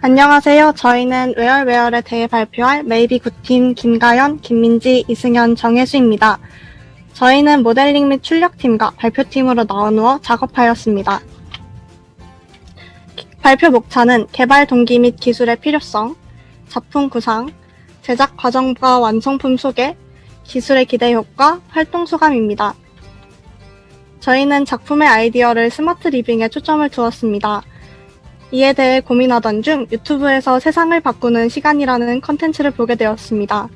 안녕하세요. 저희는 웨얼에 대해 발표할 메이비 굿팀 김가연, 김민지, 이승현, 정혜수입니다. 저희는 모델링 및 출력팀과 발표팀으로 나누어 작업하였습니다. 발표 목차는 개발 동기 및 기술의 필요성, 작품 구상, 제작 과정과 완성품 소개, 기술의 기대 효과, 활동 소감입니다. 저희는 작품의 아이디어를 스마트 리빙에 초점을 두었습니다. 이에 대해 고민하던 중 유튜브에서 세상을 바꾸는 시간이라는 컨텐츠를 보게 되었습니다.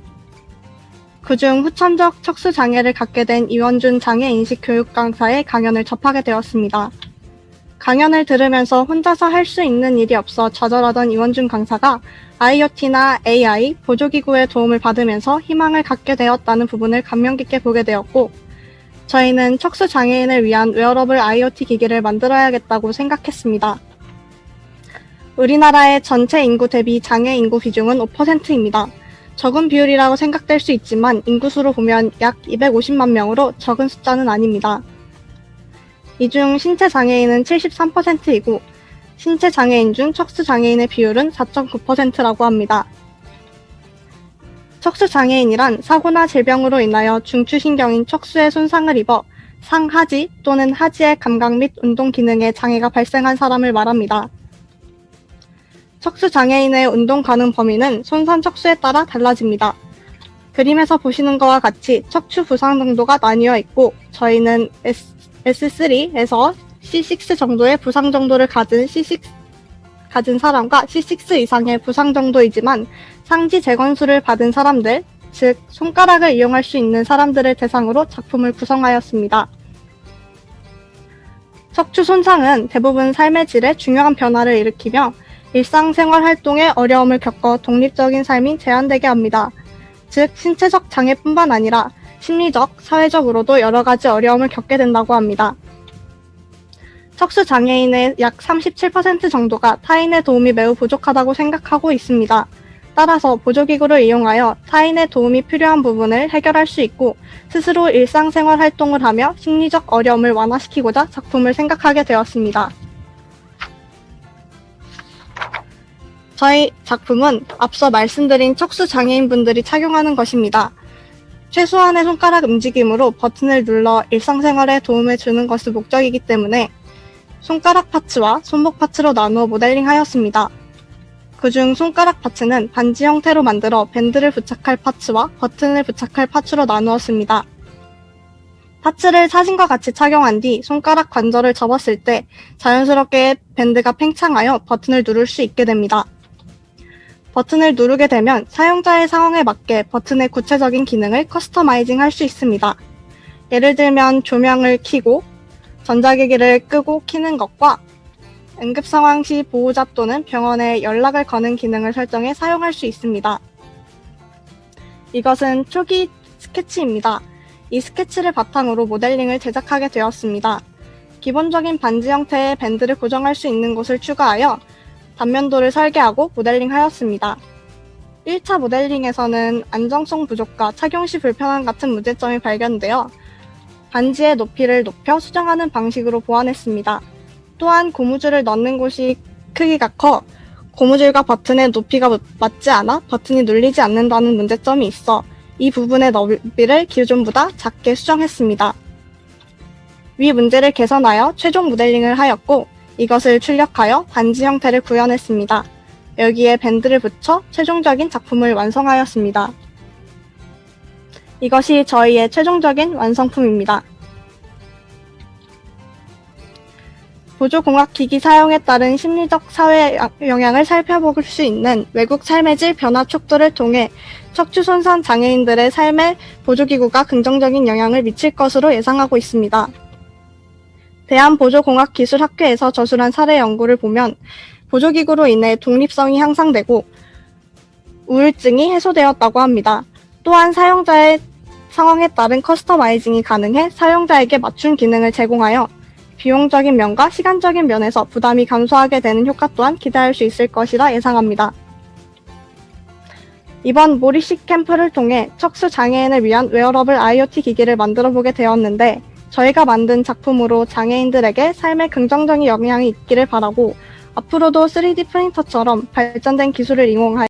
그중 후천적 척수장애를 갖게 된 이원준 장애인식 교육 강사의 강연을 접하게 되었습니다. 강연을 들으면서 혼자서 할 수 있는 일이 없어 좌절하던 이원준 강사가 IoT나 AI, 보조기구의 도움을 받으면서 희망을 갖게 되었다는 부분을 감명 깊게 보게 되었고, 저희는 척수장애인을 위한 웨어러블 IoT 기기를 만들어야겠다고 생각했습니다. 우리나라의 전체 인구 대비 장애 인구 비중은 5%입니다. 적은 비율이라고 생각될 수 있지만 인구수로 보면 약 250만 명으로 적은 숫자는 아닙니다. 이 중 신체 장애인은 73%이고 신체 장애인 중 척수 장애인의 비율은 4.9%라고 합니다. 척수 장애인이란 사고나 질병으로 인하여 중추신경인 척수에 손상을 입어 상하지 또는 하지의 감각 및 운동 기능에 장애가 발생한 사람을 말합니다. 척수 장애인의 운동 가능 범위는 손상 척수에 따라 달라집니다. 그림에서 보시는 것과 같이 척추 부상 정도가 나뉘어 있고, 저희는 S3에서 C6 정도의 부상 정도를 가진 사람과 C6 이상의 부상 정도이지만 상지 재건수를 받은 사람들, 즉 손가락을 이용할 수 있는 사람들을 대상으로 작품을 구성하였습니다. 척추 손상은 대부분 삶의 질에 중요한 변화를 일으키며 일상생활 활동에 어려움을 겪어 독립적인 삶이 제한되게 합니다. 즉, 신체적 장애뿐만 아니라 심리적, 사회적으로도 여러 가지 어려움을 겪게 된다고 합니다. 척수 장애인의 약 37% 정도가 타인의 도움이 매우 부족하다고 생각하고 있습니다. 따라서 보조기구를 이용하여 타인의 도움이 필요한 부분을 해결할 수 있고 스스로 일상생활 활동을 하며 심리적 어려움을 완화시키고자 작품을 생각하게 되었습니다. 저희 작품은 앞서 말씀드린 척수 장애인분들이 착용하는 것입니다. 최소한의 손가락 움직임으로 버튼을 눌러 일상생활에 도움을 주는 것이 목적이기 때문에 손가락 파츠와 손목 파츠로 나누어 모델링하였습니다. 그중 손가락 파츠는 반지 형태로 만들어 밴드를 부착할 파츠와 버튼을 부착할 파츠로 나누었습니다. 파츠를 사진과 같이 착용한 뒤 손가락 관절을 접었을 때 자연스럽게 밴드가 팽창하여 버튼을 누를 수 있게 됩니다. 버튼을 누르게 되면 사용자의 상황에 맞게 버튼의 구체적인 기능을 커스터마이징 할 수 있습니다. 예를 들면 조명을 켜고 전자기기를 끄고 켜는 것과 응급 상황 시 보호자 또는 병원에 연락을 거는 기능을 설정해 사용할 수 있습니다. 이것은 초기 스케치입니다. 이 스케치를 바탕으로 모델링을 제작하게 되었습니다. 기본적인 반지 형태의 밴드를 고정할 수 있는 곳을 추가하여 단면도를 설계하고 모델링하였습니다. 1차 모델링에서는 안정성 부족과 착용 시 불편함 같은 문제점이 발견되어 반지의 높이를 높여 수정하는 방식으로 보완했습니다. 또한 고무줄을 넣는 곳이 크기가 커 고무줄과 버튼의 높이가 맞지 않아 버튼이 눌리지 않는다는 문제점이 있어 이 부분의 너비를 기존보다 작게 수정했습니다. 위 문제를 개선하여 최종 모델링을 하였고 이것을 출력하여 반지 형태를 구현했습니다. 여기에 밴드를 붙여 최종적인 작품을 완성하였습니다. 이것이 저희의 최종적인 완성품입니다. 보조공학기기 사용에 따른 심리적 사회 영향을 살펴볼 수 있는 외국 삶의 질 변화 촉도를 통해 척추 손상 장애인들의 삶에 보조기구가 긍정적인 영향을 미칠 것으로 예상하고 있습니다. 대한보조공학기술학회에서 저술한 사례 연구를 보면 보조기구로 인해 독립성이 향상되고 우울증이 해소되었다고 합니다. 또한 사용자의 상황에 따른 커스터마이징이 가능해 사용자에게 맞춤 기능을 제공하여 비용적인 면과 시간적인 면에서 부담이 감소하게 되는 효과 또한 기대할 수 있을 것이라 예상합니다. 이번 모리시 캠프를 통해 척수 장애인을 위한 웨어러블 IoT 기기를 만들어 보게 되었는데 저희가 만든 작품으로 장애인들에게 삶에 긍정적인 영향이 있기를 바라고 앞으로도 3D 프린터처럼 발전된 기술을 이용하여